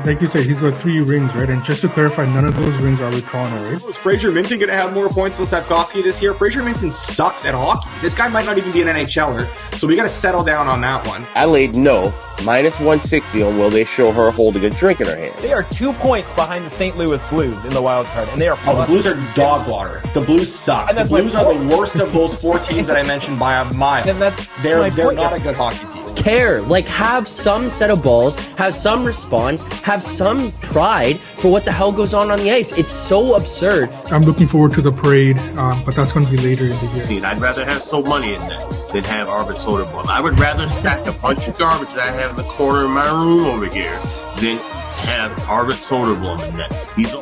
like you said, he's got 3 rings, right? And just to clarify, none of those rings are with Connor, right? Is Fraser Minton going to have more points than Safkovsky this year? Fraser Minton sucks at hockey. This guy might not even be an NHLer, so we got to settle down on that one. Adelaide, no. Minus 160 on will they show her holding a drink in her hand. They are 2 points behind the St. Louis Blues in the wild card, and they are. Oh, the Blues are dog water. The Blues suck. The Blues are the worst of those 4 teams that I mentioned by a mile. And they're not a good hockey team. Care, like have some set of balls, have some response, have some pride for what the hell goes on the ice. It's so absurd. I'm looking forward to the parade, but that's going to be later in the year. I'd rather have so money in that than have Arbor Soda Ball. I would rather stack a bunch of garbage that I have in the corner of my room over here than have Arbor Soda Ball in that. He's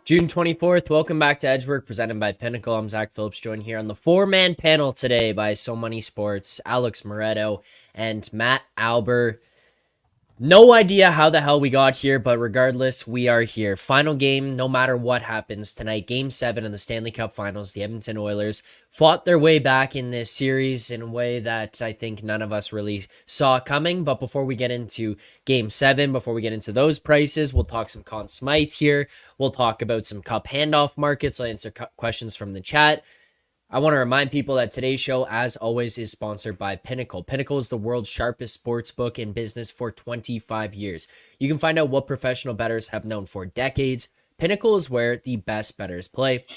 June 24th, welcome back to Edgework, presented by Pinnacle. I'm Zack Phillips, joined here on the 4-man panel today by So Money Sports, Alex Moretto, and Matt Alber. No idea how the hell we got here, but regardless, we are here. Final game, no matter what happens tonight. Game 7 in the Stanley Cup Finals. The Edmonton Oilers fought their way back in this series in a way that I think none of us really saw coming. But before we get into Game 7, before we get into those prices, we'll talk some Conn Smythe here. We'll talk about some cup handoff markets. I'll answer questions from the chat. I want to remind people that today's show, as always, is sponsored by Pinnacle. Pinnacle is the world's sharpest sports book in business for 25 years. You can find out what professional bettors have known for decades. Pinnacle is where the best bettors play.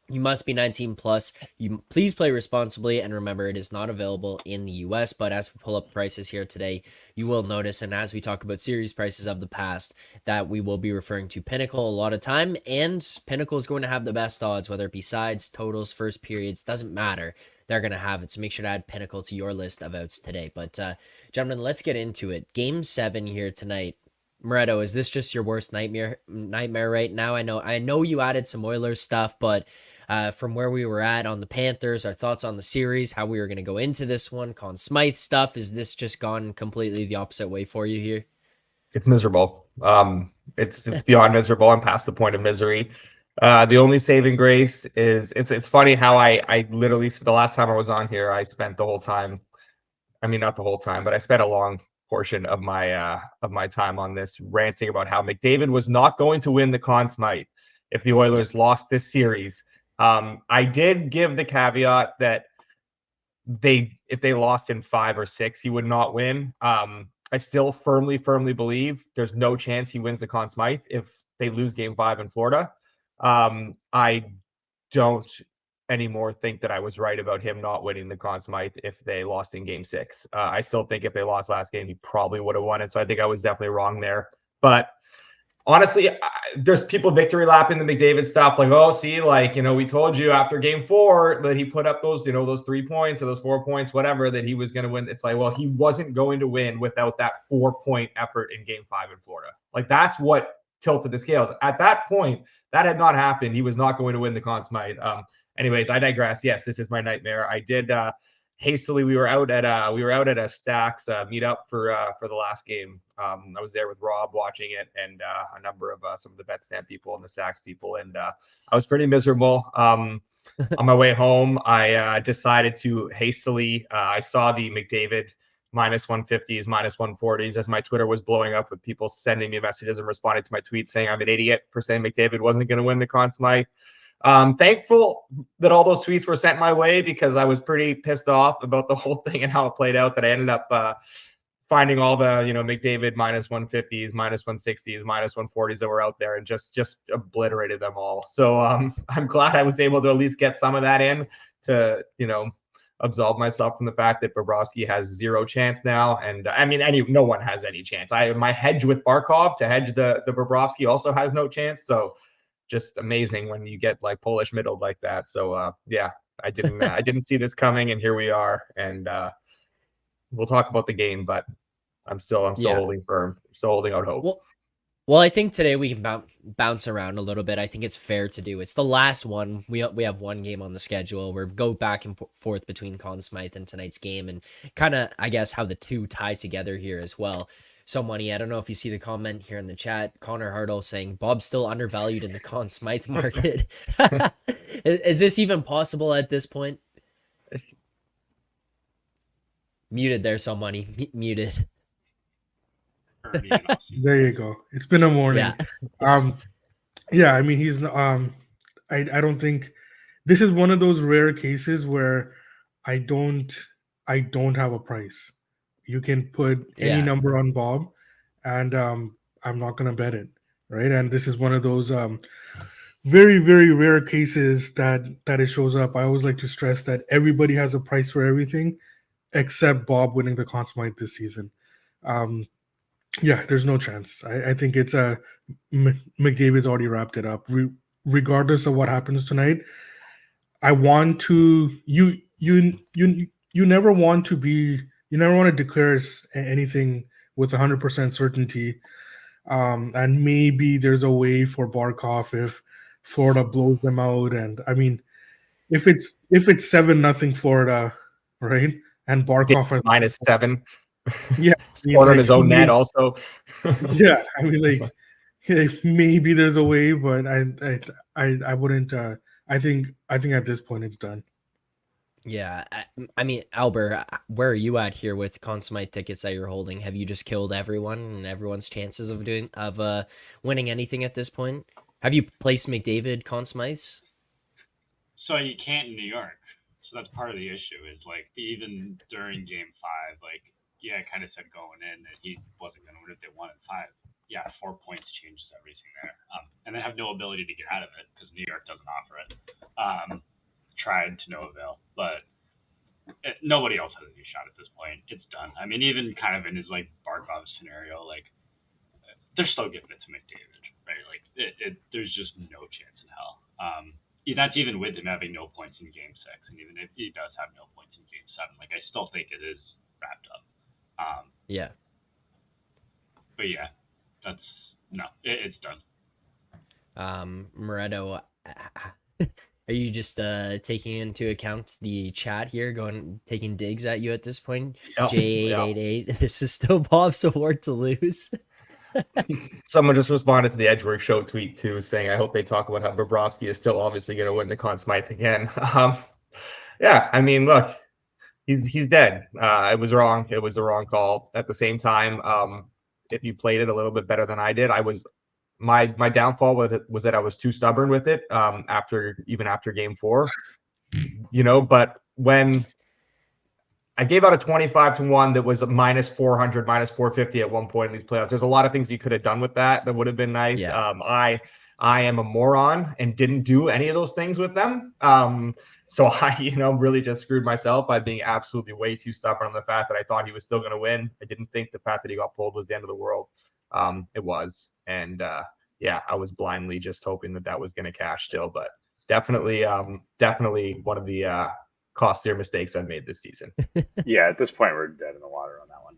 You must be 19 plus. You please play responsibly, and remember, it is not available in the US. But as we pull up prices here today, you will notice, and as we talk about series prices of the past, that we will be referring to Pinnacle a lot of time. And Pinnacle is going to have the best odds, whether it be sides, totals, first periods, doesn't matter. They're going to have it. So make sure to add Pinnacle to your list of outs today. But gentlemen, let's get into it. Game 7 here tonight. Moretto, is this just your worst nightmare right now? I know you added some Oilers stuff, but from where we were at on the Panthers, our thoughts on the series, how we were going to go into this one, Conn Smythe stuff, is this just gone completely the opposite way for you here? It's miserable. It's beyond miserable. I'm past the point of misery. The only saving grace is it's funny how I literally, the last time I was on here, I spent the whole time. I mean, not the whole time, but I spent a long portion of my time on this ranting about how McDavid was not going to win the Conn Smythe if the Oilers lost this series. I did give the caveat that if they lost in 5 or 6, he would not win. I still firmly believe there's no chance he wins the Conn Smythe if they lose Game 5 in Florida. I don't anymore think that I was right about him not winning the Conn Smythe if they lost in Game 6. I still think if they lost last game, he probably would have won it. So I think I was definitely wrong there. But honestly, there's people victory lapping the McDavid stuff like, oh, see, like, we told you after Game 4 that he put up those, those 3 points or those 4 points, whatever, that he was going to win. It's like, well, he wasn't going to win without that 4-point effort in Game 5 in Florida. Like, that's what tilted the scales. At that point, that had not happened. He was not going to win the Conn Smythe. Anyways, I digress. Yes, this is my nightmare. I did hastily. We were out at a Stacks meetup for the last game. I was there with Rob watching it and a number of some of the BetStamp people and the Stacks people, and I was pretty miserable. On my way home, I decided to hastily. I saw the McDavid minus 150s, minus 140s as my Twitter was blowing up with people sending me messages and responding to my tweets saying I'm an idiot for saying McDavid wasn't going to win the Conn Smythe. Thankful that all those tweets were sent my way because I was pretty pissed off about the whole thing and how it played out that I ended up finding all the, McDavid minus 150s, minus 160s, minus 140s that were out there and just obliterated them all. So I'm glad I was able to at least get some of that in to, absolve myself from the fact that Bobrovsky has 0 chance now. And I mean, no one has any chance. My hedge with Barkov to hedge the Bobrovsky also has no chance. So just amazing when you get like Polish middled like that. So yeah, I didn't see this coming, and here we are. And we'll talk about the game, but I'm still holding firm, still holding out hope. Well, I think today we can bounce around a little bit. I think it's fair to do. It's the last one. We have one game on the schedule. We go back and forth between Conn Smythe and tonight's game, and kind of, I guess, how the two tie together here as well. So Money, I don't know if you see the comment here in the chat. Connor Hartle saying Bob's still undervalued in the Conn Smythe market. Is this even possible at this point? Muted there, so money muted. There you go. It's been a morning. Yeah. Yeah, I mean he's I don't think this is one of those rare cases where I don't have a price. You can put any number on Bob, and I'm not gonna bet it, right? And this is one of those very, very rare cases that it shows up. I always like to stress that everybody has a price for everything, except Bob winning the Conn Smythe this season. Yeah, there's no chance. I think it's McDavid's already wrapped it up. Regardless of what happens tonight, I want to you never want to declare anything with 100% certainty. And maybe there's a way for Barkov if Florida blows them out. And I mean, if it's 7-0 Florida, right? And Barkov has -7. Yeah, scored on his own net also. Yeah, I mean, like maybe there's a way, but I wouldn't. I think at this point it's done. Yeah, I mean, Alber, where are you at here with Conn Smythe tickets that you're holding? Have you just killed everyone and everyone's chances of winning anything at this point? Have you placed McDavid Conn Smythes? So you can't in New York. So that's part of the issue. Is like even during Game 5, like I kind of said going in that he wasn't going to win if they won in 5. Yeah, 4 points changes everything there, and they have no ability to get out of it because New York doesn't offer it. Tried to no avail, but nobody else has any shot at this point. It's done. I mean, even kind of in his like Barkov scenario, like they're still giving it to McDavid, right? Like there's just no chance in hell. That's even with him having no points in Game 6, and even if he does have no points in Game 7, like I still think it is wrapped up. Yeah. But yeah, it's done. Moretto, are you just taking into account the chat here, taking digs at you at this point? Yep. J888, this is still Bob's award to lose. Someone just responded to the Edgework Show tweet too, saying, "I hope they talk about how Bobrovsky is still obviously going to win the Conn Smythe again." Yeah, I mean, look, he's dead. It was wrong. It was the wrong call. At the same time, if you played it a little bit better than I did, my downfall was that I was too stubborn with it. After Game 4, but when I gave out a 25-1 that was a -400, -450 at one point in these playoffs. There's a lot of things you could have done with that would have been nice. Yeah. I am a moron and didn't do any of those things with them. So I, really just screwed myself by being absolutely way too stubborn on the fact that I thought he was still going to win. I didn't think the fact that he got pulled was the end of the world. It was. And I was blindly just hoping that was going to cash still, but definitely one of the costlier mistakes I've made this season. Yeah, at this point we're dead in the water on that one.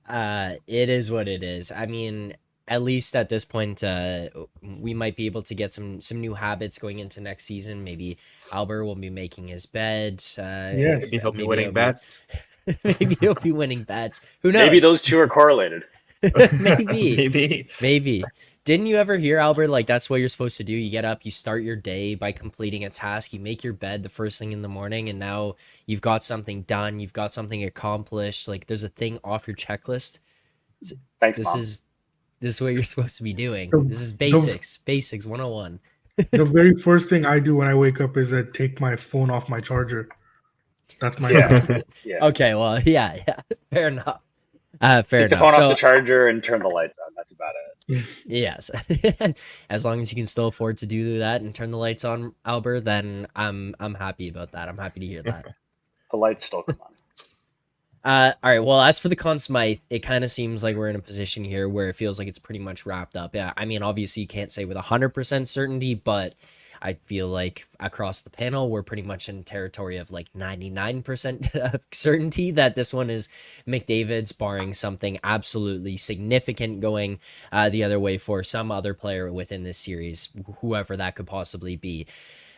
Yeah. It is what it is. I mean, at least at this point, we might be able to get some new habits going into next season. Maybe Alber will be making his bed. Yes. Maybe he'll be winning bets. Maybe he'll be winning bets. Who knows? Maybe those two are correlated. Maybe. Didn't you ever hear, Albert, like that's what you're supposed to do? You get up, you start your day by completing a task, you make your bed the first thing in the morning, and now you've got something done, you've got something accomplished, like there's a thing off your checklist. Thanks, this Mom. is what you're supposed to be doing. This is basics 101. The very first thing I do when I wake up is I take my phone off my charger. That's my Yeah. Okay, well, yeah, fair enough. Take the phone off the charger and turn the lights on. That's about it. Yes. As long as you can still afford to do that and turn the lights on, Albert, then I'm happy about that. I'm happy to hear that. The lights still come on. All right. Well, as for the Conn Smythe, it kind of seems like we're in a position here where it feels like it's pretty much wrapped up. Yeah. I mean, obviously you can't say with 100% certainty, but I feel like across the panel, we're pretty much in territory of like 99% certainty that this one is McDavid's, barring something absolutely significant going the other way for some other player within this series, whoever that could possibly be.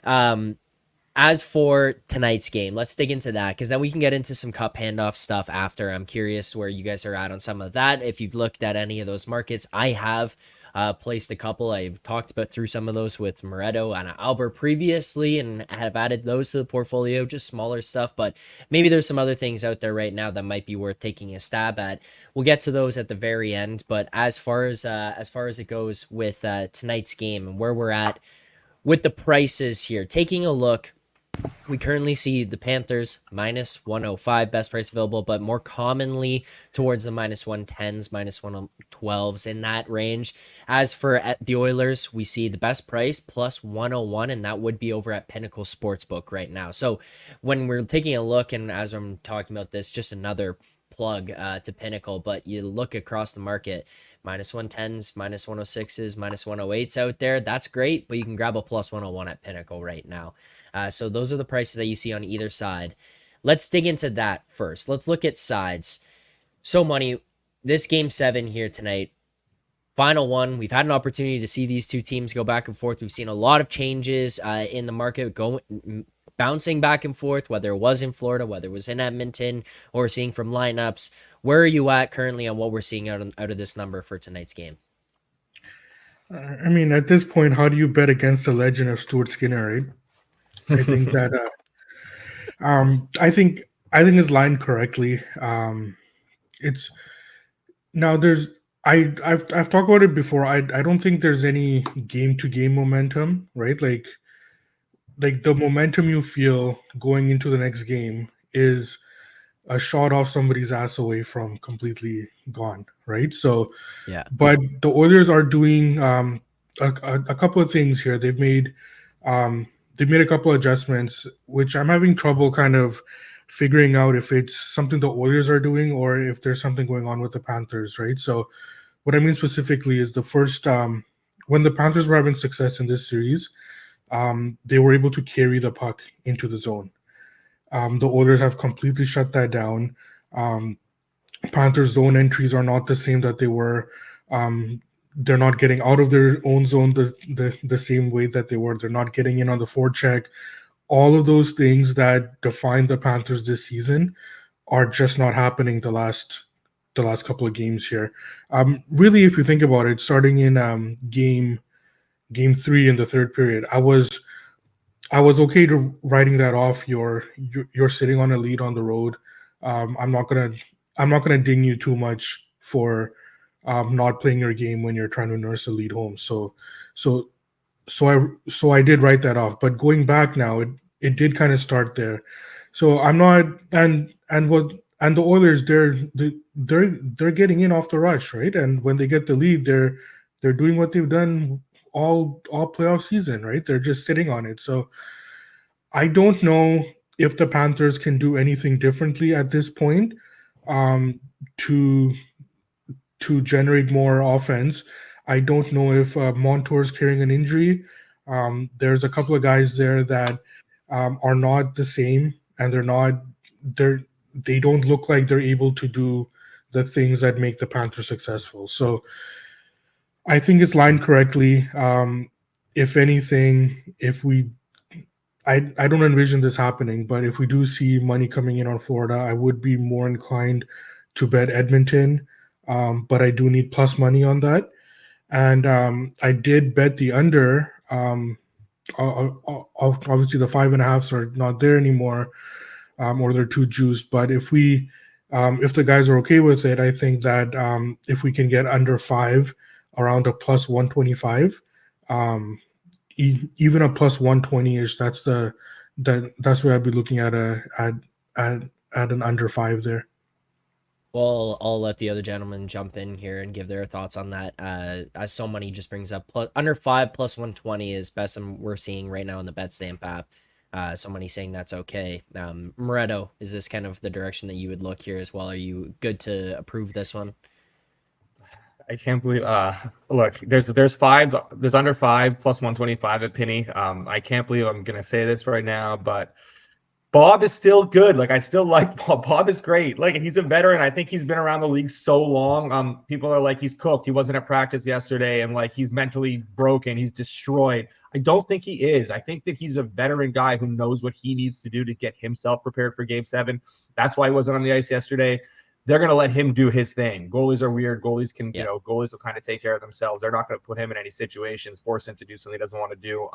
As for tonight's game, let's dig into that because then we can get into some cup handoff stuff after. I'm curious where you guys are at on some of that. If you've looked at any of those markets, I have. placed a couple. I've talked about through some of those with Moretto and Alber previously and have added those to the portfolio, just smaller stuff, but maybe there's some other things out there right now that might be worth taking a stab at. We'll get to those at the very end, but as far as it goes with tonight's game and where we're at with the prices here, taking a look, we currently see the Panthers minus 105, best price available, but more commonly towards the minus 110s, minus 112s in that range. As for the Oilers, we see the best price plus 101, and that would be over at Pinnacle Sportsbook right now. So when we're taking a look, and as I'm talking about this, just another plug to Pinnacle, but you look across the market, minus 110s, minus 106s, minus 108s out there. That's great, but you can grab a plus 101 at Pinnacle right now. So those are the prices that you see on either side. Let's dig into that first. Let's look at sides. So Money, this game 7 here tonight, final one. We've had an opportunity to see these two teams go back and forth. We've seen a lot of changes in the market bouncing back and forth, whether it was in Florida, whether it was in Edmonton, or seeing from lineups. Where are you at currently on what we're seeing out of this number for tonight's game? I mean, at this point, how do you bet against the legend of Stuart Skinner, right? I think that I think it's lined correctly. It's now I've talked about it before. I don't think there's any game to game momentum, right? Like the momentum you feel going into the next game is a shot off somebody's ass away from completely gone, right? So yeah, but the Oilers are doing a couple of things here. They've made a couple of adjustments, which I'm having trouble kind of figuring out if it's something the Oilers are doing or if there's something going on with the Panthers, right? So what I mean specifically is the first, when the Panthers were having success in this series, they were able to carry the puck into the zone. The Oilers have completely shut that down. Panthers zone entries are not the same that they were. They're not getting out of their own zone the same way that they were. They're not getting in on the forecheck. All of those things that define the Panthers this season are just not happening the last couple of games here. Really, if you think about it, starting in game 3 in the third period, I was okay to writing that off. You're sitting on a lead on the road. I'm not gonna ding you too much for not playing your game when you're trying to nurse a lead home. So I did write that off. But going back now, it did kind of start there. So I'm not and the Oilers they're getting in off the rush, right? And when they get the lead, they're doing what they've done all playoff season, right? They're just sitting on it. So I don't know if the Panthers can do anything differently at this point to generate more offense. I don't know if Montour's carrying an injury. There's a couple of guys there that are not the same, and they don't look like they're able to do the things that make the Panthers successful. So I think it's lined correctly. If anything, I don't envision this happening, but if we do see money coming in on Florida, I would be more inclined to bet Edmonton. But I do need plus money on that. And I did bet the under. Obviously, the 5.5s are not there anymore, or they're too juiced. But if the guys are okay with it, I think that if we can get under 5, around a plus 125, even a plus 120ish, that's where I'd be looking at an under 5 there. Well, I'll let the other gentleman jump in here and give their thoughts on that. As so money just brings up, under 5 plus 120 is best we're seeing right now in the BetStamp app. So money saying that's okay. Moretto, is this kind of the direction that you would look here as well? Are you good to approve this one? I can't believe. Look, there's under 5 plus 125 at Penny. I can't believe I'm gonna say this right now, but Bob is still good. Like, I still like Bob. Bob is great. Like, he's a veteran. I think he's been around the league so long. People are like, he's cooked. He wasn't at practice yesterday, and like, he's mentally broken. He's destroyed. I don't think he is. I think that he's a veteran guy who knows what he needs to do to get himself prepared for Game 7. That's why he wasn't on the ice yesterday. they're going to let him do his thing. Goalies are weird. Goalies can, Yeah. goalies will kind of take care of themselves. They're not going to put him in any situations, force him to do something he doesn't want to do.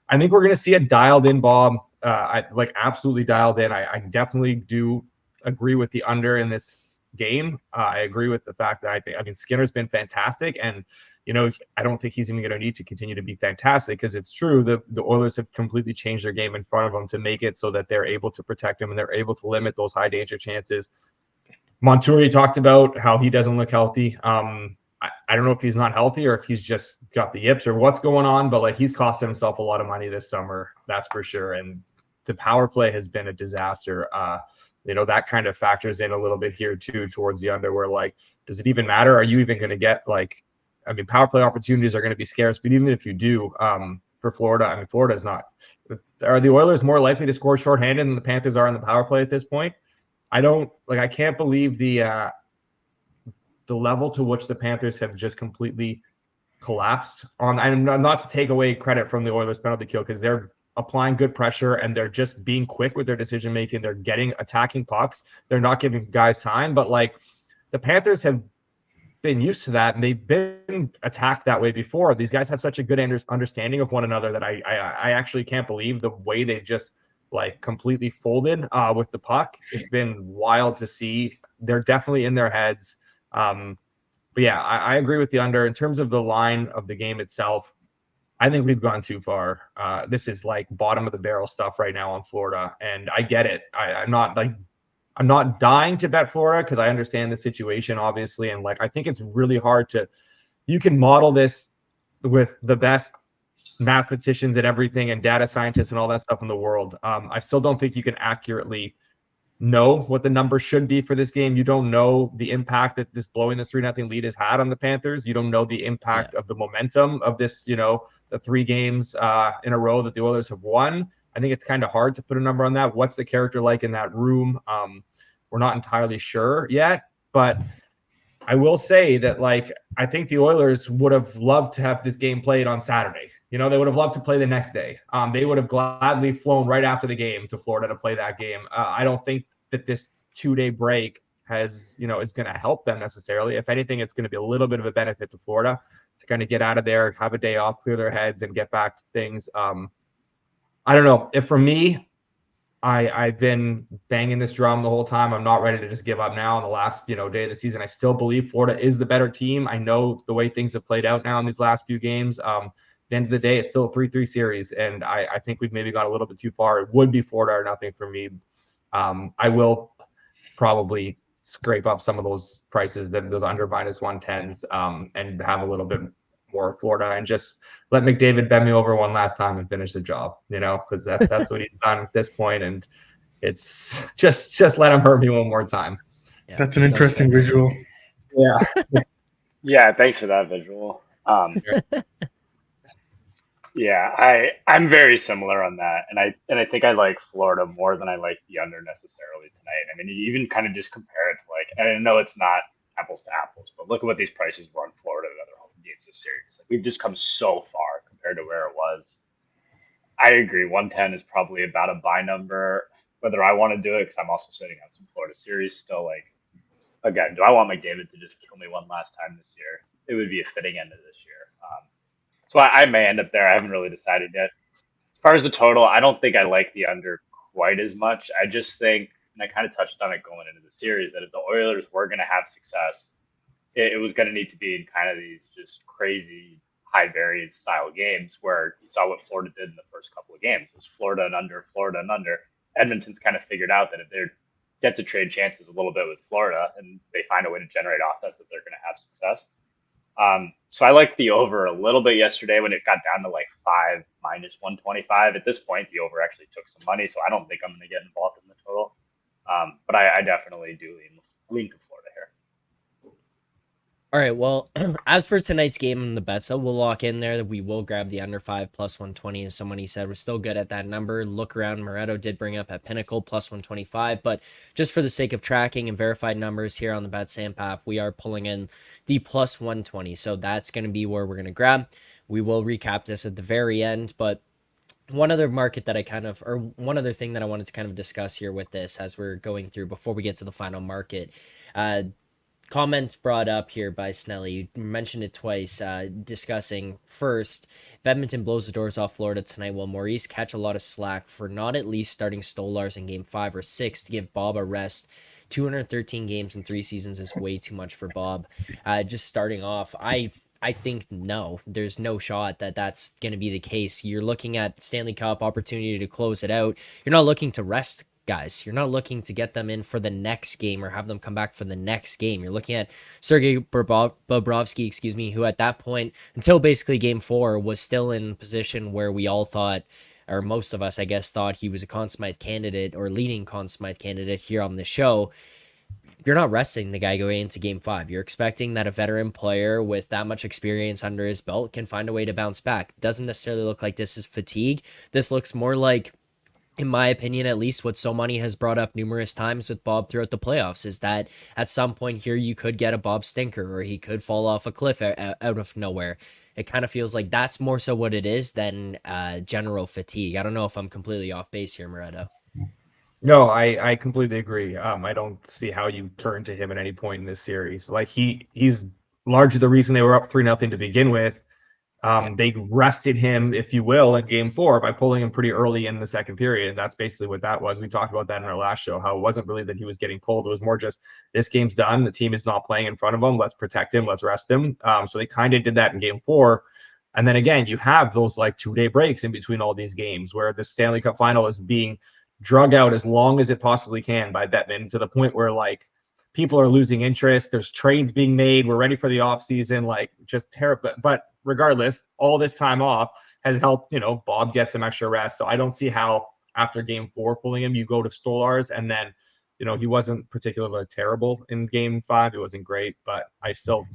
I think we're going to see a dialed in Bob. I like absolutely dialed in. I definitely do agree with the under in this game. I agree with the fact that I mean, Skinner's been fantastic, and I don't think he's even going to need to continue to be fantastic, because it's true the Oilers have completely changed their game in front of them to make it so that they're able to protect him and they're able to limit those high danger chances. Montour talked about how he doesn't look healthy. I don't know if he's not healthy or if he's just got the yips or what's going on, but like, he's costed himself a lot of money this summer, that's for sure. And the power play has been a disaster. That kind of factors in a little bit here too, towards the under, where like, does it even matter? Are you even going to get power play opportunities are going to be scarce, but even if you do, for Florida, Florida's not. Are the Oilers more likely to score shorthanded than the Panthers are in the power play at this point? I can't believe the level to which the Panthers have just completely collapsed on. And not to take away credit from the Oilers penalty kill, because they're applying good pressure and they're just being quick with their decision making. They're attacking pucks. They're not giving guys time. But like, the Panthers have been used to that, and they've been attacked that way before. These guys have such a good understanding of one another that I actually can't believe the way they've just like completely folded with the puck. It's been wild to see. They're definitely in their heads. But yeah, I agree with the under. In terms of the line of the game itself, I think we've gone too far. This is like bottom of the barrel stuff right now on Florida, and I get it. I'm not dying to bet Florida, because I understand the situation, obviously, and like, I think it's really hard you can model this with the best mathematicians and everything and data scientists and all that stuff in the world. I still don't think you can accurately know what the number should be for this game. You don't know the impact that this blowing this 3-0 lead has had on the Panthers. You don't know the impact of the momentum of this, the 3 games in a row that the Oilers have won. I think it's kind of hard to put a number on that. What's the character like in that room? We're not entirely sure yet, but I will say that, like, I think the Oilers would have loved to have this game played on Saturday. They would have loved to play the next day. They would have gladly flown right after the game to Florida to play that game. I don't think that this 2-day break is going to help them necessarily. If anything, it's going to be a little bit of a benefit to Florida to kind of get out of there, have a day off, clear their heads, and get back to things. I don't know. If for me, I've been banging this drum the whole time. I'm not ready to just give up now on the last, day of the season. I still believe Florida is the better team. I know the way things have played out now in these last few games. At the end of the day, it's still a 3-3 series, and I think we've maybe gone a little bit too far. It would be Florida or nothing for me. I will probably scrape up some of those prices, those under -110s, and have a little bit more Florida, and just let McDavid bend me over one last time and finish the job, because that's what he's done at this point, and it's just let him hurt me one more time. Yeah, that's an interesting visual. Yeah. Yeah, thanks for that visual. Yeah, I'm very similar on that, and I think I like Florida more than I like the under necessarily tonight. I mean, you even kind of just compare it to and I know it's not apples to apples, but look at what these prices were on Florida and other home games this series. Like, we've just come so far compared to where it was. I agree, 110 is probably about a buy number. Whether I want to do it, because I'm also sitting on some Florida series still. Like, again, do I want McDavid to just kill me one last time this year? It would be a fitting end of this year. So I may end up there. I haven't really decided yet. As far as the total, I don't think I like the under quite as much. I just think, and I kind of touched on it going into the series, that if the Oilers were going to have success, it was going to need to be in kind of these just crazy high variance style games where you saw what Florida did in the first couple of games. It was Florida and under, Florida and under. Edmonton's kind of figured out that if they get to trade chances a little bit with Florida and they find a way to generate offense, that they're going to have success. So I liked the over a little bit yesterday when it got down to like 5 -125. At this point, the over actually took some money, so I don't think I'm going to get involved in the total. But I definitely do lean to Florida here. All right, well, as for tonight's game in the bets, so we'll lock in there that we will grab the under 5 +120. As somebody said, we're still good at that number. Look around, Moretto did bring up at Pinnacle +125, but just for the sake of tracking and verified numbers here on the BetSamp app, we are pulling in the +120. So that's going to be where we're going to grab. We will recap this at the very end, but one other market that or one other thing that I wanted to kind of discuss here with this as we're going through before we get to the final market. Comment brought up here by Snelly. You mentioned it twice, discussing first, if Edmonton blows the doors off Florida tonight, will Maurice catch a lot of slack for not at least starting Stolarz in game 5 or 6 to give Bob a rest? 213 games in 3 seasons is way too much for Bob. Just starting off, I think no, there's no shot that that's going to be the case. You're looking at Stanley Cup opportunity to close it out. You're not looking to rest guys. You're not looking to get them in for the next game or have them come back for the next game. You're looking at Sergei Bobrovsky, who at that point, until basically game 4, was still in position where we all thought, or most of us, I guess, thought he was a Conn Smythe candidate or leading Conn Smythe candidate here on the show. You're not resting the guy going into game 5. You're expecting that a veteran player with that much experience under his belt can find a way to bounce back. It doesn't necessarily look like this is fatigue. This looks more like, in my opinion, at least what Somani has brought up numerous times with Bob throughout the playoffs, is that at some point here you could get a Bob stinker, or he could fall off a cliff out of nowhere. It kind of feels like that's more so what it is than general fatigue. I don't know if I'm completely off base here, Moretto. No, I completely agree. I don't see how you turn to him at any point in this series. Like he's largely the reason they were up 3-0 to begin with. They rested him, if you will, in game 4 by pulling him pretty early in the second period. That's basically what that was. We talked about that in our last show, how it wasn't really that he was getting pulled. It was more just, this game's done. The team is not playing in front of him. Let's protect him. Let's rest him. So they kind of did that in game 4. And then again, you have those like 2-day breaks in between all these games where the Stanley Cup final is being drug out as long as it possibly can by Bettman, to the point where like people are losing interest. There's trades being made. We're ready for the off season. Like, just terrible. But regardless, all this time off has helped, Bob get some extra rest. So I don't see how after game 4 pulling him, you go to Stolarz, and then, he wasn't particularly terrible in game 5. It wasn't great, but I just don't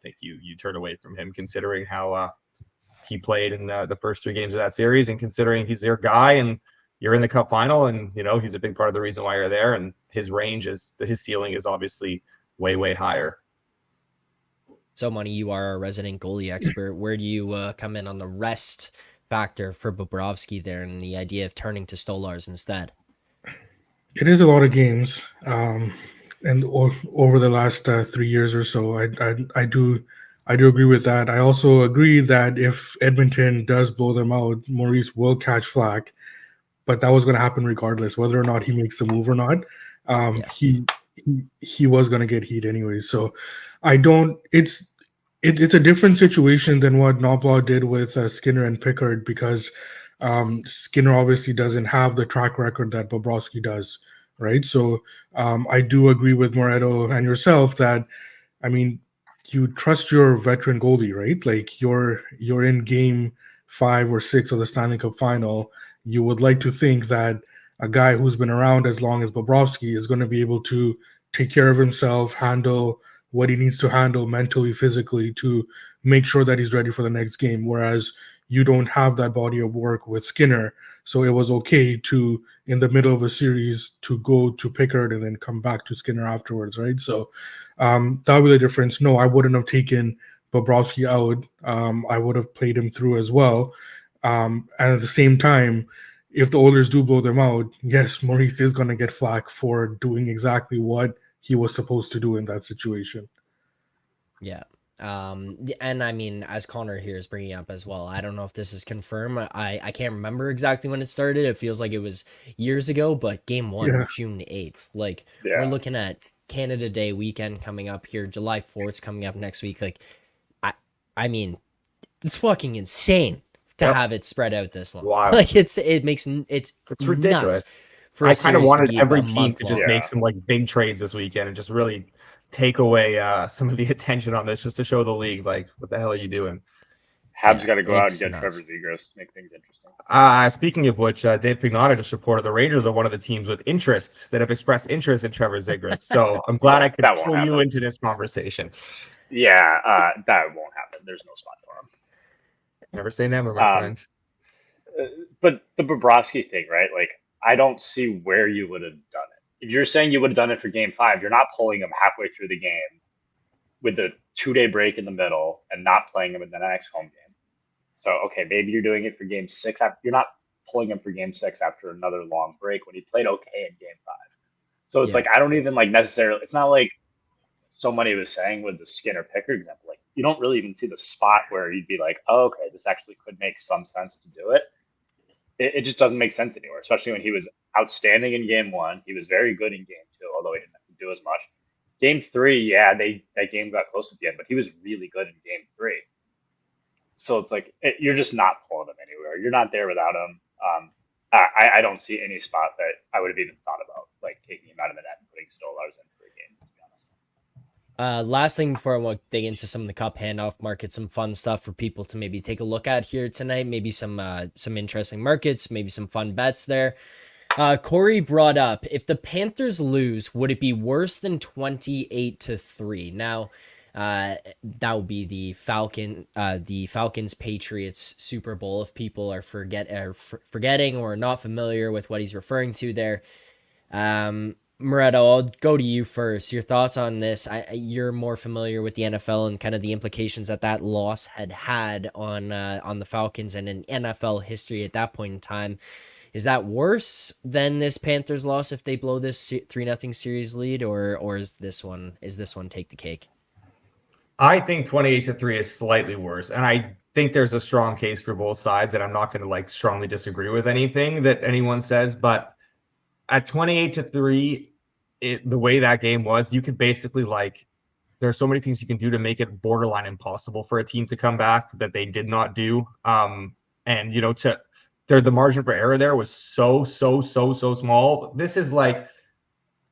think you turn away from him, considering how he played in the first 3 games of that series, and considering he's their guy and you're in the cup final, and he's a big part of the reason why you're there, and his ceiling is obviously way, way higher. So, Money, you are our resident goalie expert. Where do you come in on the rest factor for Bobrovsky there, and the idea of turning to Stolarz instead? It is a lot of games, and over the last 3 years or so, I do agree with that. I also agree that if Edmonton does blow them out, Maurice will catch flack. But that was going to happen regardless, whether or not he makes the move or not. He was going to get heat anyway. So it's a different situation than what Knobloch did with Skinner and Pickard, because Skinner obviously doesn't have the track record that Bobrovsky does, right? So I do agree with Moretto and yourself that, you trust your veteran goalie, right? Like you're in game 5 or 6 of the Stanley Cup final. You would like to think that a guy who's been around as long as Bobrovsky is going to be able to take care of himself, handle what he needs to handle mentally, physically, to make sure that he's ready for the next game. Whereas you don't have that body of work with Skinner. So it was okay to, in the middle of a series, to go to Pickard and then come back to Skinner afterwards, right? So that would be the difference. No, I wouldn't have taken Bobrovsky out. I would have played him through as well. And at the same time, if the Oilers do blow them out, yes, Maurice is going to get flack for doing exactly what he was supposed to do in that situation. Yeah. And as Connor here is bringing up as well, I don't know if this is confirmed. I can't remember exactly when it started. It feels like it was years ago, but game 1, June 8th. Like, we're looking at Canada Day weekend coming up here. July 4th coming up next week. Like, it's fucking insane to have it spread out this long. Wow. Like it's ridiculous. I kind of wanted every team to just make some like big trades this weekend and just really take away some of the attention on this, just to show the league like, what the hell are you doing? Habs got to go out and get Trevor Zegras to make things interesting. Speaking of which, Dave Pignotta just reported the Rangers are one of the teams with interests that have expressed interest in Trevor Zegras. So I'm glad I could pull you into this conversation. Yeah, that won't happen. There's no spot for him. Never say never, my friend. But the Bobrovsky thing, right? Like, I don't see where you would have done it. If you're saying you would have done it for game 5, you're not pulling him halfway through the game with a 2-day break in the middle and not playing him in the next home game. So, okay, maybe you're doing it for game six. You're not pulling him for game six after another long break when he played okay in game five. So it's Yeah. like, I don't even like necessarily, it's not like somebody was saying with the Skinner Picker example, like you don't really even see the spot where you'd be like, oh, okay, this actually could make some sense to do it. It just doesn't make sense anymore, especially when he was outstanding in game one. He was very good in game two, although he didn't have to do as much. Game three, yeah, that game got close at the end, but he was really good in game three. So it's like you're just not pulling him anywhere. You're not there without him. I don't see any spot that I would have even thought about like taking him out of the net and putting Stolars in for a game. To be honest. Last thing before I want to dig into some of the cup handoff markets, some fun stuff for people to maybe take a look at here tonight. Maybe some interesting markets, maybe some fun bets there. Corey brought up, if the Panthers lose, would it be worse than 28-3? Now, that would be the Falcons Patriots Super Bowl. If people are forgetting or not familiar with what he's referring to there, Moretto, I'll go to you first. Your thoughts on this? You're more familiar with the NFL and kind of the implications that loss had on the Falcons and in NFL history at that point in time. Is that worse than this Panthers loss if they blow this 3-0 series lead, or is this one take the cake? I think 28-3 is slightly worse, and I think there's a strong case for both sides, and I'm not going to like strongly disagree with anything that anyone says, but at 28-3, the way that game was, you could basically like, there's so many things you can do to make it borderline impossible for a team to come back that they did not do. And you know, the margin for error there was so small. This is like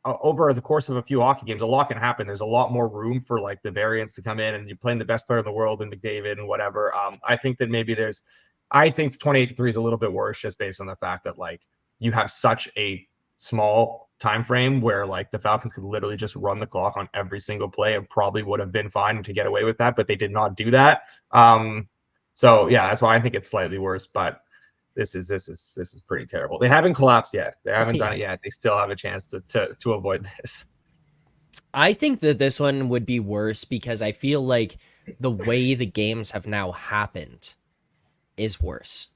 over the course of a few hockey games, a lot can happen. There's a lot more room for like the variance to come in, and you're playing the best player in the world in McDavid and whatever. I think that maybe I think 28-3 is a little bit worse just based on the fact that like you have such a small time frame where like the Falcons could literally just run the clock on every single play and probably would have been fine to get away with that, but they did not do that. So yeah, that's why I think it's slightly worse, but this is pretty terrible. They haven't collapsed yet. They haven't done it yet. They still have a chance to avoid this. I think that this one would be worse because I feel like the way the games have now happened is worse.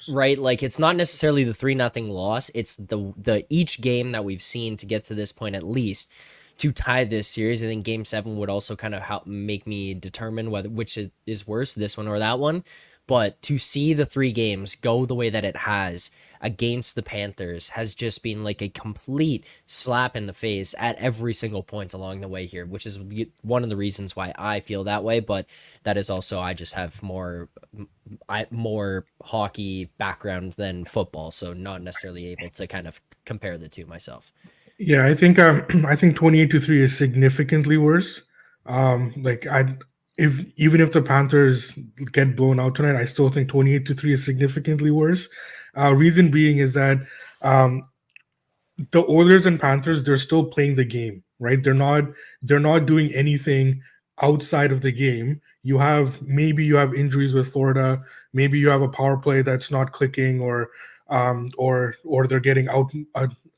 Right? Like it's not necessarily the 3-0 loss. It's the each game that we've seen to get to this point, at least to tie this series. I think game 7 would also kind of help make me determine which is worse, this one or that one. But to see the 3 games go the way that it has against the Panthers has just been like a complete slap in the face at every single point along the way here, which is one of the reasons why I feel that way. But that is also, I just have more hockey background than football, so not necessarily able to kind of compare the two myself. Yeah, I think 28-3 is significantly worse. Even if the Panthers get blown out tonight, I still think 28-3 is significantly worse. Reason being is that the Oilers and Panthers, they're still playing the game, right? They're not doing anything outside of the game. Maybe you have injuries with Florida, maybe you have a power play that's not clicking, or they're getting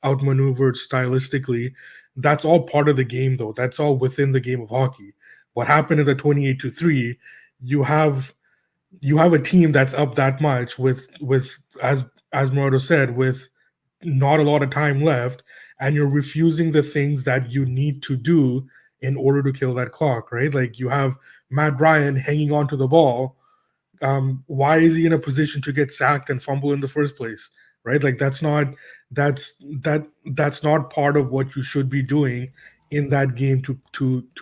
outmaneuvered stylistically. That's all part of the game, though. That's all within the game of hockey. What happened in the 28-3, you have a team that's up that much with as Moretto said, with not a lot of time left, and you're refusing the things that you need to do in order to kill that clock, right? Like you have Matt Ryan hanging onto the ball. Why is he in a position to get sacked and fumble in the first place, right? Like that's not part of what you should be doing in that game to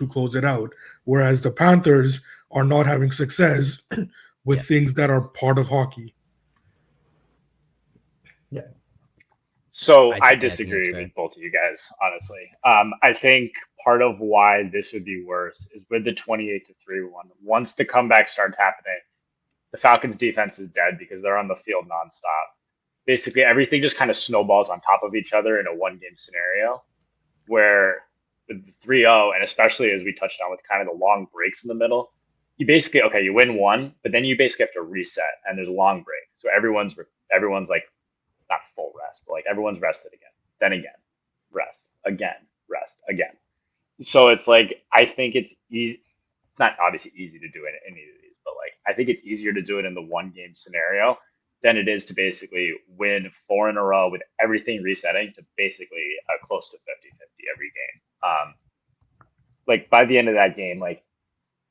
close it out. Whereas the Panthers are not having success with things that are part of hockey. Yeah. So I disagree with both of you guys, honestly. I think part of why this would be worse is with the 28-3 one. Once the comeback starts happening, the Falcons defense is dead because they're on the field nonstop. Basically, everything just kind of snowballs on top of each other in a one-game scenario where with the 3-0, and especially as we touched on with kind of the long breaks in the middle, you basically, okay, you win one, but then you basically have to reset, and there's a long break. So everyone's like, not full rest, but like everyone's rested again, rest again. So it's like, I think it's easy. it's not obviously easy to do it in any of these, but like I think it's easier to do it in the 1 game scenario than it is to basically win 4 in a row with everything resetting to basically close to 50-50 every game. Like by the end of that game, like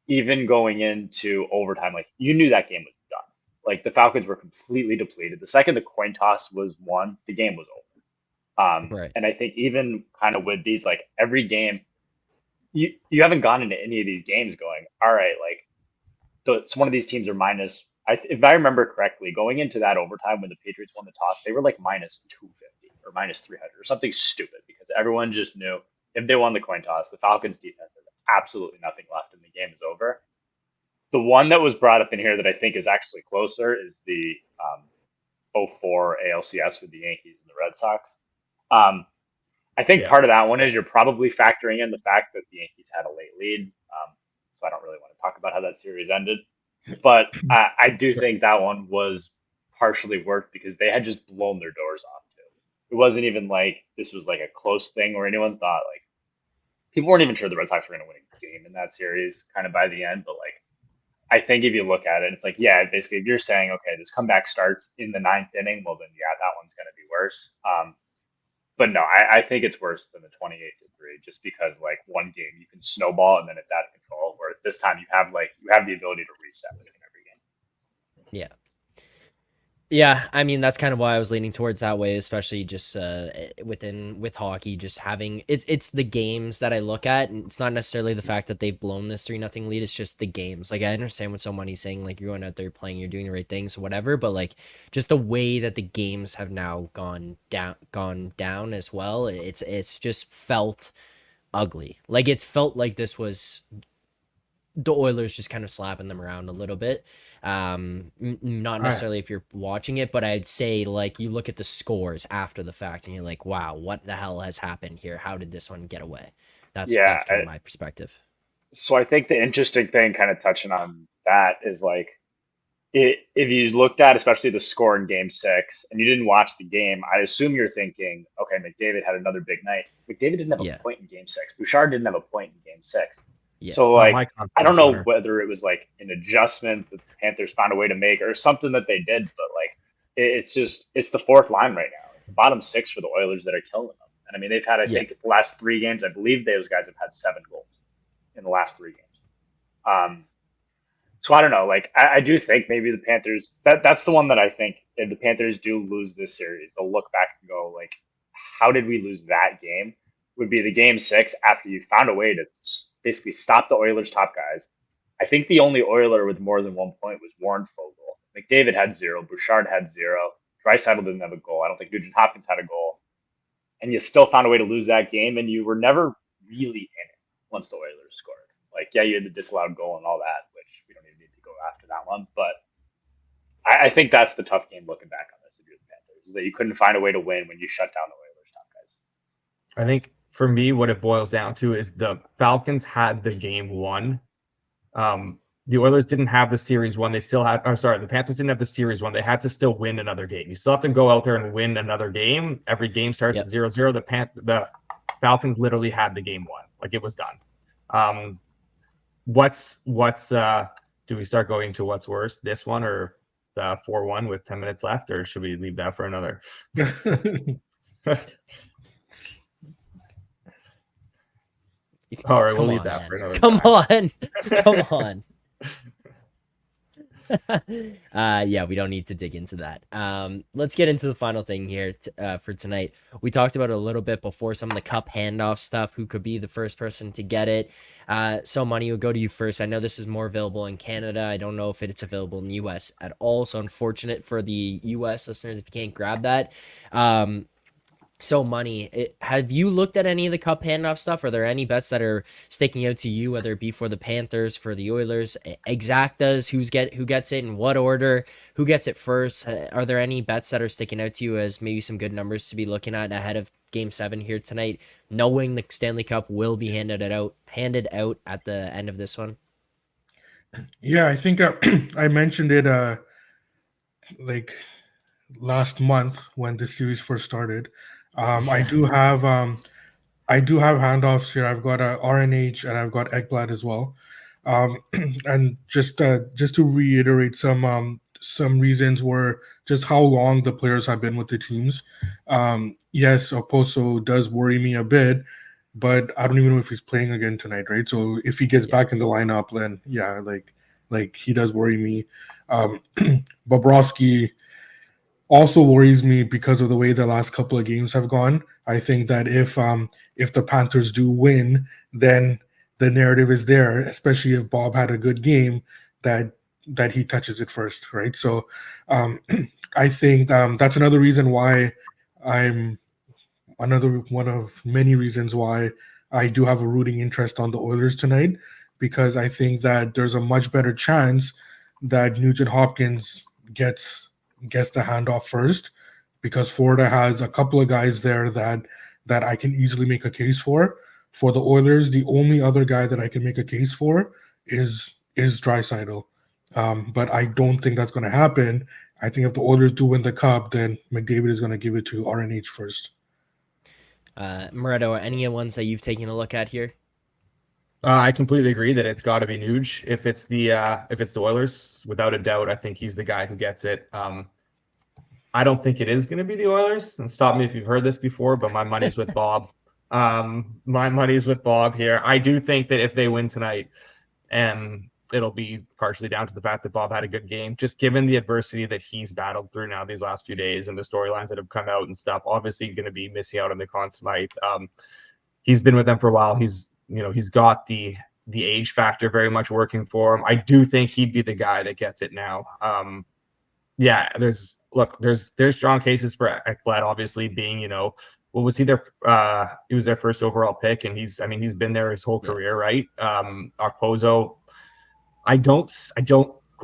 even going into overtime, like you knew that game was done. Like the Falcons were completely depleted. The second the coin toss was won, the game was over. Right. And I think even kind of with these, like every game, you haven't gone into any of these games going, all right, like so one of these teams are minus. If I remember correctly, going into that overtime when the Patriots won the toss, they were like minus 250 or minus 300 or something stupid because everyone just knew if they won the coin toss, the Falcons defense has absolutely nothing left and the game is over. The one that was brought up in here that I think is actually closer is the 04 ALCS with the Yankees and the Red Sox. I think part of that one is you're probably factoring in the fact that the Yankees had a late lead. So I don't really want to talk about how that series ended. But I do think that one was partially worked because they had just blown their doors off too. It wasn't even like this was like a close thing where anyone thought like people weren't even sure the Red Sox were going to win a game in that series kind of by the end. But like I think if you look at it, it's like, yeah, basically if you're saying, okay, this comeback starts in the 9th inning, well then yeah, that one's going to be worse. But no, I think it's worse than the 28-3 just because like one game you can snowball and then it's out of control. Where this time you have the ability to reset between every game. Yeah. Yeah, I mean that's kind of why I was leaning towards that way, especially just with hockey, just having it's the games that I look at, and it's not necessarily the fact that they've blown this 3-0 lead. It's just the games. Like I understand what somebody's saying, like you're going out there playing, you're doing the right things, whatever. But like just the way that the games have now gone down as well, it's just felt ugly. Like it's felt like this was the Oilers just kind of slapping them around a little bit. Not necessarily if you're watching it, but I'd say like you look at the scores after the fact and you're like, wow, what the hell has happened here? How did this one get away? That's kind of my perspective. So I think the interesting thing kind of touching on that is like if you looked at especially the score in game 6 and you didn't watch the game, I assume you're thinking, okay, McDavid had another big night. McDavid didn't have a point in game 6. Bouchard didn't have a point in game 6. Yeah. So like I don't know whether it was like an adjustment that the Panthers found a way to make or something that they did, but like it's the 4th line right now. It's the bottom 6 for the Oilers that are killing them. And I mean they've had I think the last 3 games, I believe those guys have had 7 goals in the last 3 games. So I don't know. Like I do think maybe the Panthers that's the one that I think if the Panthers do lose this series, they'll look back and go like, how did we lose that game? Would be the game 6 after you found a way to basically stop the Oilers' top guys. I think the only Oiler with more than 1 point was Warren Fogle. McDavid had 0. Bouchard had 0. Draisaitl didn't have a goal. I don't think Nugent Hopkins had a goal. And you still found a way to lose that game, and you were never really in it once the Oilers scored. Like, yeah, you had the disallowed goal and all that, which we don't even need to go after that one. But I think that's the tough game looking back on this if you're the Panthers, is that you couldn't find a way to win when you shut down the Oilers' top guys. I think for me, what it boils down to is the Falcons had the game won. The Oilers didn't have the series won. They still had, the Panthers didn't have the series won. They had to still win another game. You still have to go out there and win another game. Every game starts at 0-0. The Falcons literally had the game won. Like it was done. Do we start going to what's worse, this one or the 4-1 with 10 minutes left, or should we leave that for another? All right, we'll leave that for another time. Come on. Yeah, we don't need to dig into that. Let's get into the final thing here for tonight. We talked about it a little bit before, some of the cup handoff stuff, who could be the first person to get it. So Money, will go to you first. I know this is more available in Canada. I don't know if it's available in the US at all. So unfortunate for the US listeners if you can't grab that. So Money, have you looked at any of the cup handoff stuff? Are there any bets that are sticking out to you, whether it be for the Panthers, for the Oilers, exactas, who gets it in what order, who gets it first? Are there any bets that are sticking out to you as maybe some good numbers to be looking at ahead of Game 7 here tonight, knowing the Stanley Cup will be handed out at the end of this one? Yeah, I think I mentioned it like last month when the series first started. I do have handoffs here. I've got RNH and I've got Ekblad as well. And just to reiterate some reasons were just how long the players have been with the teams. Yes, Oposo does worry me a bit, but I don't even know if he's playing again tonight, right? So if he gets back in the lineup, then yeah, like he does worry me. Bobrovsky also worries me because of the way the last couple of games have gone. I think that if the Panthers do win, then the narrative is there, especially if Bob had a good game, that he touches it first, right? So I think that's another reason why I'm another one of many reasons why I do have a rooting interest on the Oilers tonight, because I think that there's a much better chance that Nugent Hopkins gets the handoff first, because Florida has a couple of guys there that I can easily make a case for. For the Oilers, the only other guy that I can make a case for is Draisaitl. But I don't think that's going to happen. I think if the Oilers do win the cup, then McDavid is going to give it to RNH first. Moretto, any ones that you've taken a look at here? I completely agree that it's got to be Nuge. If it's the Oilers, without a doubt, I think he's the guy who gets it. I don't think it is going to be the Oilers. And stop me if you've heard this before, but my money's with Bob. My money's with Bob here. I do think that if they win tonight, and it'll be partially down to the fact that Bob had a good game, just given the adversity that he's battled through now these last few days and the storylines that have come out and stuff. Obviously, going to be missing out on the Conn Smythe. He's been with them for a while. He's got the age factor very much working for him. I do think he'd be the guy that gets it now. There's strong cases for Ekblad, obviously being, what was he there? He was their first overall pick, and he's been there his whole career, right? Okposo, I don't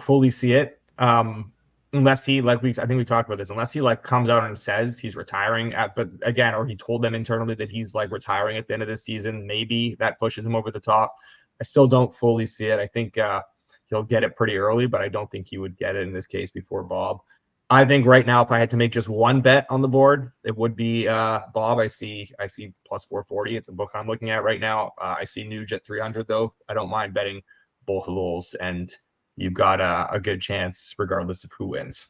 fully see it. Unless he, I think we talked about this, unless he comes out and says he's retiring but again, or he told them internally that he's retiring at the end of this season, maybe that pushes him over the top. I still don't fully see it. I think he'll get it pretty early, but I don't think he would get it in this case before Bob. I think right now, if I had to make just one bet on the board, it would be Bob. I see plus 440 at the book I'm looking at right now. I see Nuge at 300 though. I don't mind betting both of those, and you've got a good chance regardless of who wins.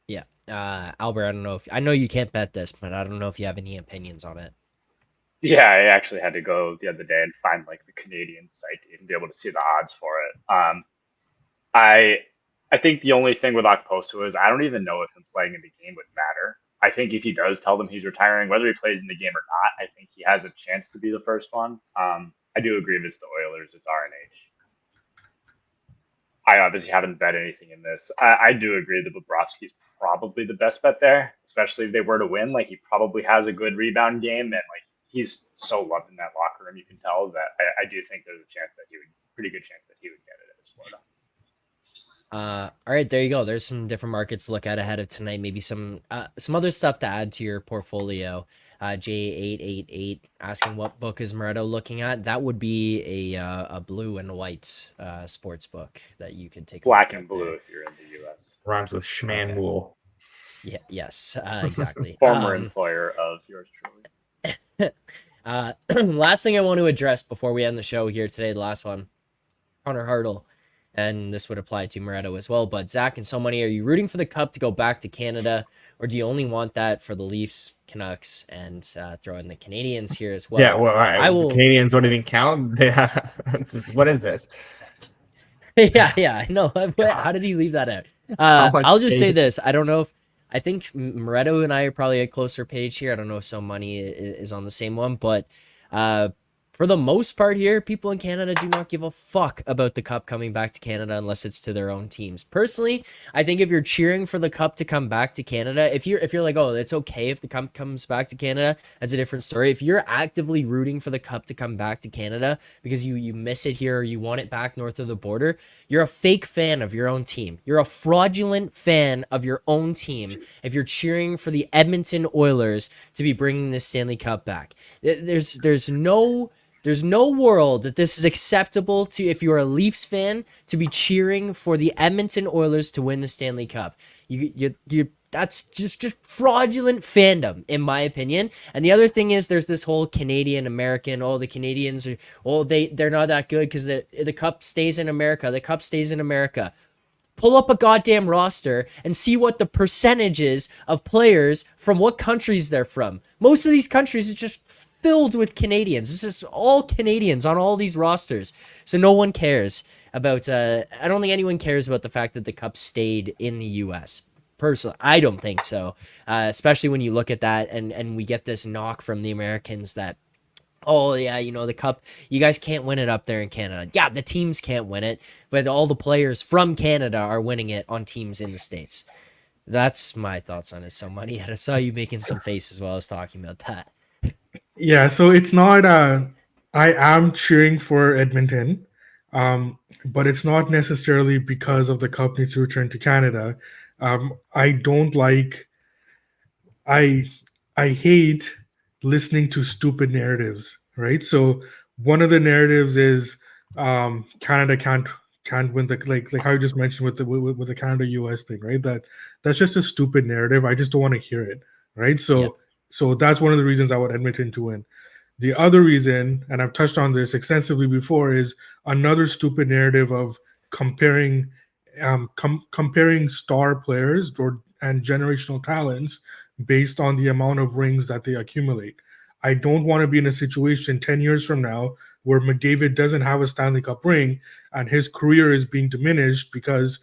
Yeah. Alber, I know you can't bet this, but I don't know if you have any opinions on it. Yeah, I actually had to go the other day and find the Canadian site to even be able to see the odds for it. I think the only thing with Okposo is I don't even know if him playing in the game would matter. I think if he does tell them he's retiring, whether he plays in the game or not, I think he has a chance to be the first one. I do agree if it's the Oilers, it's RNH. I obviously haven't bet anything in this. I do agree that Bobrovsky's probably the best bet there, especially if they were to win. He probably has a good rebound game, and he's so loved in that locker room. You can tell that. I do think there's pretty good chance that he would get it as Florida. All right, there you go. There's some different markets to look at ahead of tonight. Maybe some other stuff to add to your portfolio. J888 asking what book is Moretto looking at. That would be a blue and white sports book that you could take. Black and blue if you're in the U.S. Rhymes with Schmanwool. Yeah. Yes. Exactly. Former employer of yours truly. Last thing I want to address before we end the show here today, the last one, Connor Hartle. And this would apply to Moretto as well. But Zach and so many, are you rooting for the cup to go back to Canada, or do you only want that for the Leafs, Canucks, and throw in the Canadians here as well? Yeah, well, I will. The Canadians don't even count. What is this? yeah, I know. How did he leave that out? I'll just say this. I think Moretto and I are probably a closer page here. I don't know if so money is on the same one, but for the most part here, people in Canada do not give a fuck about the cup coming back to Canada unless it's to their own teams. Personally, I think if you're cheering for the cup to come back to Canada, if you're like, oh, it's okay if the cup comes back to Canada, that's a different story. If you're actively rooting for the cup to come back to Canada because you miss it here or you want it back north of the border, you're a fake fan of your own team. You're a fraudulent fan of your own team if you're cheering for the Edmonton Oilers to be bringing this Stanley Cup back. There's no world that this is acceptable to, if you're a Leafs fan, to be cheering for the Edmonton Oilers to win the Stanley Cup. You're That's just fraudulent fandom, in my opinion. And the other thing is, there's this whole Canadian American. Oh, the Canadians are. Oh, they're not that good because the cup stays in America. The cup stays in America. Pull up a goddamn roster and see what the percentage is of players from what countries they're from. Most of these countries is just filled with Canadians. It's just all Canadians on all these rosters. So no one cares about. I don't think anyone cares about the fact that the cup stayed in the U.S. Personally, I don't think so. Especially when you look at that and we get this knock from the Americans that, oh yeah, you know, the cup, you guys can't win it up there in Canada. Yeah, the teams can't win it, but all the players from Canada are winning it on teams in the States. That's my thoughts on it. So money. I saw you making some faces while I was talking about that. Yeah, so it's not. I am cheering for Edmonton, but it's not necessarily because of the cup needs to return to Canada. I don't like. I hate listening to stupid narratives, right? So one of the narratives is Canada can't win the like how you just mentioned with the Canada US thing, right? That's just a stupid narrative. I just don't want to hear it, right? So that's one of the reasons I want Edmonton to win. The other reason, and I've touched on this extensively before, is another stupid narrative of comparing comparing star players and generational talents based on the amount of rings that they accumulate. I don't want to be in a situation 10 years from now where McDavid doesn't have a Stanley Cup ring and his career is being diminished because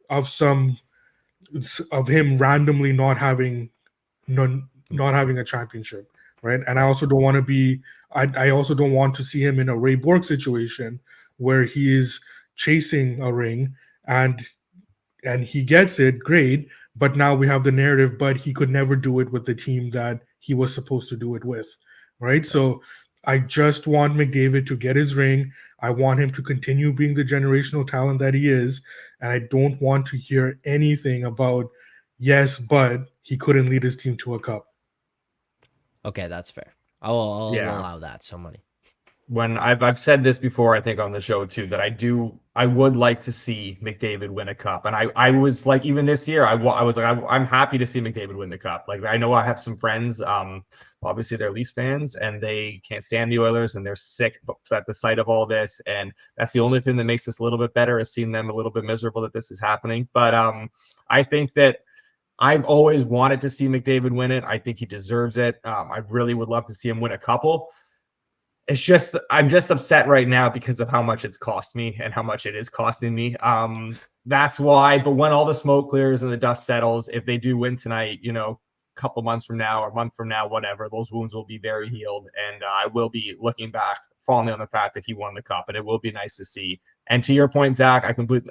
of him randomly not having a championship, right? And I also don't want to be I also don't want to see him in a Ray Bork situation where he is chasing a ring and he gets it, great, but now we have the narrative, but he could never do it with the team that he was supposed to do it with, right? So I just want McDavid to get his ring. I want him to continue being the generational talent that he is, and I don't want to hear anything about, yes, but he couldn't lead his team to a cup. Okay, that's fair. I'll allow that. So money. When I've said this before, I think on the show too, that I would like to see McDavid win a cup, and I was like, even this year, I was like, I'm happy to see McDavid win the cup. Like, I know I have some friends, obviously they're Leafs fans, and they can't stand the Oilers, and they're sick at the sight of all this, and that's the only thing that makes this a little bit better, is seeing them a little bit miserable that this is happening. But I think that I've always wanted to see McDavid win it. I think he deserves it. I really would love to see him win a couple. It's just, I'm just upset right now because of how much it's cost me and how much it is costing me. That's why. But when all the smoke clears and the dust settles, if they do win tonight, you know, a couple months from now or a month from now, whatever, those wounds will be very healed. And I will be looking back fondly on the fact that he won the cup, and it will be nice to see. And to your point, Zach, it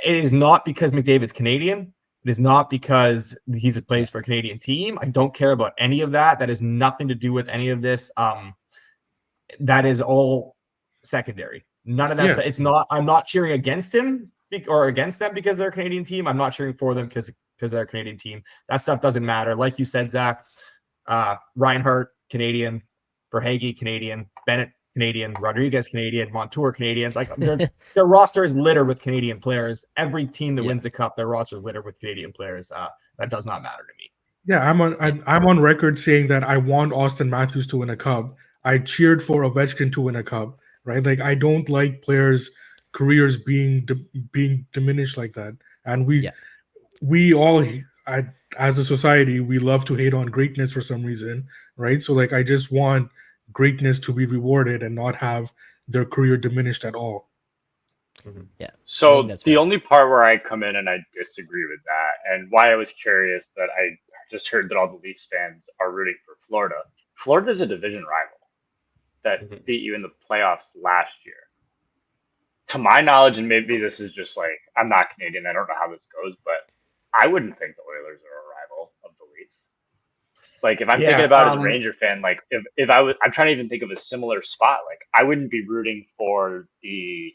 is not because McDavid's Canadian. It is not because he plays for a Canadian team. I don't care about any of that. That has nothing to do with any of this. That is all secondary. None of that. Yeah. It's not. I'm not cheering against him or against them because they're a Canadian team. I'm not cheering for them because they're a Canadian team. That stuff doesn't matter. Like you said, Zach, Reinhart, Canadian, Verhaeghe, Canadian, Bennett, Canadian, Rodriguez, Canadian, Montour, Canadians. Like their roster is littered with Canadian players. Every team that wins the cup, their roster is littered with Canadian players. That does not matter to me. Yeah, I'm on record saying that I want Austin Matthews to win a cup. I cheered for Ovechkin to win a cup, right? Like, I don't like players' careers being diminished like that. And we all, as a society, we love to hate on greatness for some reason, right? So, like, I just want greatness to be rewarded and not have their career diminished at all. Mm-hmm. Yeah. So the only part where I come in and I disagree with that, and why I was curious that I just heard that all the Leafs fans are rooting for Florida. Florida is a division rival that beat you in the playoffs last year. To my knowledge, and maybe this is just like, I'm not Canadian, I don't know how this goes, but I wouldn't think the Oilers are a rival of the Leafs. Like, if I'm thinking about as a Ranger fan, like, if I was, I'm trying to even think of a similar spot. Like, I wouldn't be rooting for if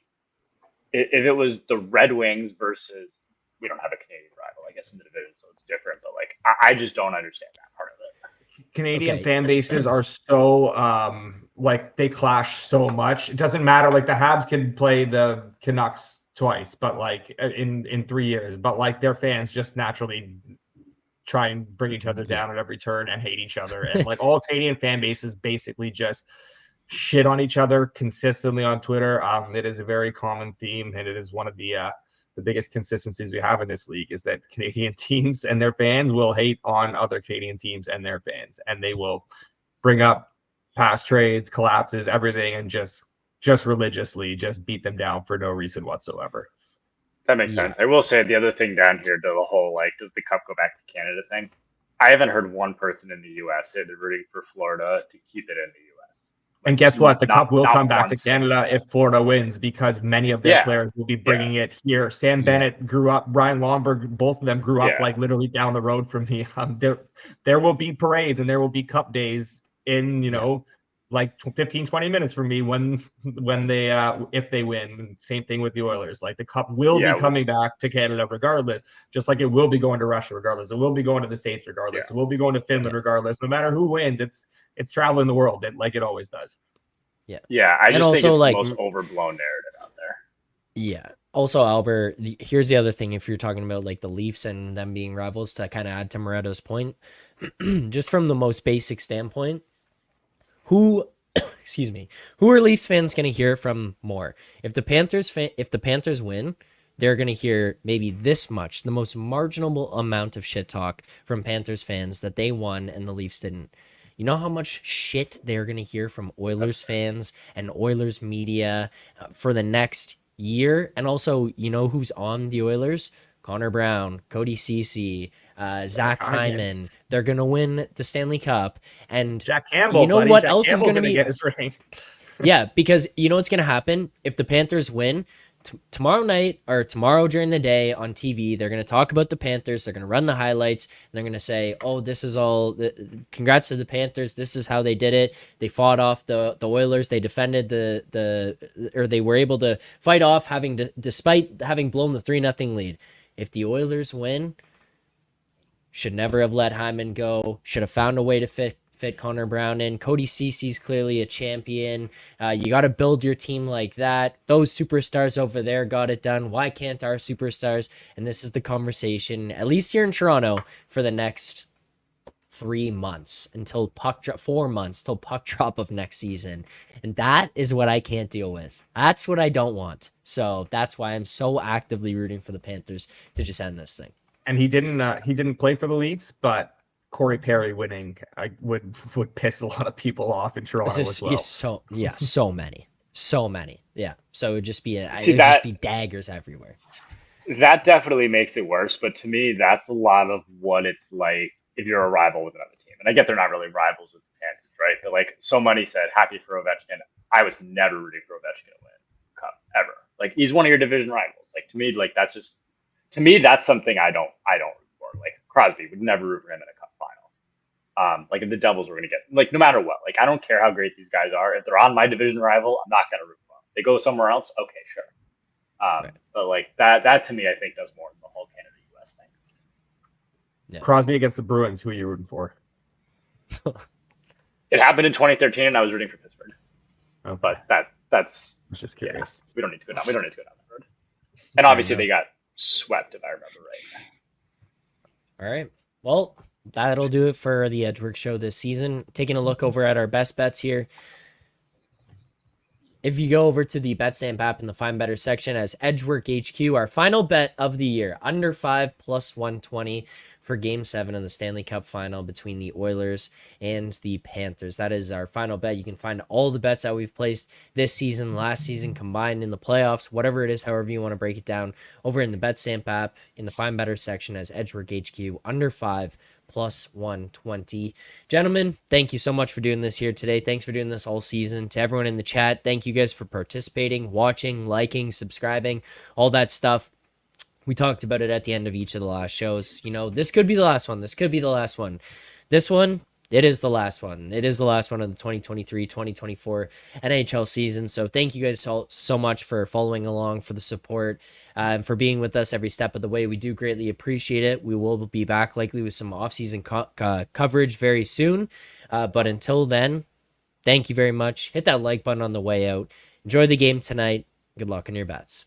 it was the Red Wings versus, we don't have a Canadian rival, I guess, in the division, so it's different, but like, I just don't understand that part of it. Canadian fan bases are so like, they clash so much. It doesn't matter. Like, the Habs can play the Canucks twice, but like in 3 years, but like their fans just naturally try and bring each other down at every turn and hate each other. And like all Canadian fan bases basically just shit on each other consistently on Twitter. It is a very common theme, and it is one of the biggest consistencies we have in this league is that Canadian teams and their fans will hate on other Canadian teams and their fans, and they will bring up past trades, collapses, everything, and just religiously just beat them down for no reason whatsoever. That makes sense. I will say the other thing down here to the whole, like, does the cup go back to Canada thing? I haven't heard one person in the U.S. say they're rooting for Florida to keep it in the U.S. Like, and guess what? The cup will come back to once. Canada if Florida wins, because many of their players will be bringing it here. Sam Bennett grew up, Brian Lomberg, both of them grew up like literally down the road from me. There will be parades and there will be cup days in, like 15, 20 minutes for me when they if they win. Same thing with the Oilers. Like the cup will be coming back to Canada regardless, just like it will be going to Russia regardless. It will be going to the States regardless. It will be going to Finland regardless. No matter who wins, it's traveling the world like it always does. Yeah, I just think it's the most overblown narrative out there. Yeah. Also, Alber, here's the other thing. If you're talking about like the Leafs and them being rivals, to kind of add to Moretto's point, just from the most basic standpoint, who are Leafs fans going to hear from more? If the Panthers win, they're going to hear maybe this much, the most marginal amount of shit talk from Panthers fans that they won and the Leafs didn't. You know how much shit they're going to hear from Oilers fans and Oilers media for the next year? And also, you know who's on the Oilers? Connor Brown, Cody Ceci, Zach Hyman. They're going to win the Stanley Cup. And Jack Campbell, you know buddy. what Jack else Campbell's is going to be? get his ring. Yeah, because you know what's going to happen? If the Panthers win, tomorrow night or tomorrow during the day on TV, they're going to talk about the Panthers. They're going to run the highlights. And they're going to say, oh, this is all, congrats to the Panthers. This is how they did it. They fought off the Oilers. They defended or they were able to fight off despite having blown the 3-0 lead. If the Oilers win, should never have let Hyman go. Should have found a way to fit Connor Brown in. Cody Ceci's clearly a champion. You got to build your team like that. Those superstars over there got it done. Why can't our superstars? And this is the conversation, at least here in Toronto, for the next 3 months until 4 months till puck drop of next season. And that is what I can't deal with. That's what I don't want. So that's why I'm so actively rooting for the Panthers to just end this thing. And he didn't play for the Leafs, but Corey Perry winning would piss a lot of people off in Toronto as well. So many. Yeah. So it would just be just be daggers everywhere. That definitely makes it worse. But to me, that's a lot of what it's like if you're a rival with another team. And I get they're not really rivals with the Panthers, right? But like so many said, happy for Ovechkin. I was never rooting for Ovechkin to win Cup ever. Like he's one of your division rivals. Like to me, like that's something I don't root for. Like Crosby would never root for him in a Cup final. Like if the Devils were going to get, like no matter what, like I don't care how great these guys are. If they're on my division rival, I'm not going to root for them. They go somewhere else, okay, sure. Right. But like that to me, I think does more than the whole Canada-US thing. Yeah. Crosby against the Bruins, who are you rooting for? It happened in 2013, and I was rooting for Pittsburgh. Okay. But that's I was just curious. We don't need to go down that road. And obviously they got swept, if I remember right. All right. Well, that'll do it for the Edgework Show this season. Taking a look over at our best bets here. If you go over to the BetStamp app in the Find Better section as Edgework HQ, our final bet of the year, under 5 plus 120 for Game 7 of the Stanley Cup Final between the Oilers and the Panthers. That is our final bet. You can find all the bets that we've placed this season, last season, combined in the playoffs, whatever it is, however you want to break it down, over in the BetStamp app in the Find Better section as Edgework HQ, under 5 plus 120. Gentlemen, thank you so much for doing this here today. Thanks for doing this all season. To everyone in the chat, thank you guys for participating, watching, liking, subscribing, all that stuff. We talked about it at the end of each of the last shows. You know, this could be the last one. This could be the last one. This one, it is the last one. It is the last one of the 2023-2024 NHL season. So thank you guys so much for following along, for the support, and for being with us every step of the way. We do greatly appreciate it. We will be back likely with some off-season coverage very soon. But until then, thank you very much. Hit that like button on the way out. Enjoy the game tonight. Good luck on your bets.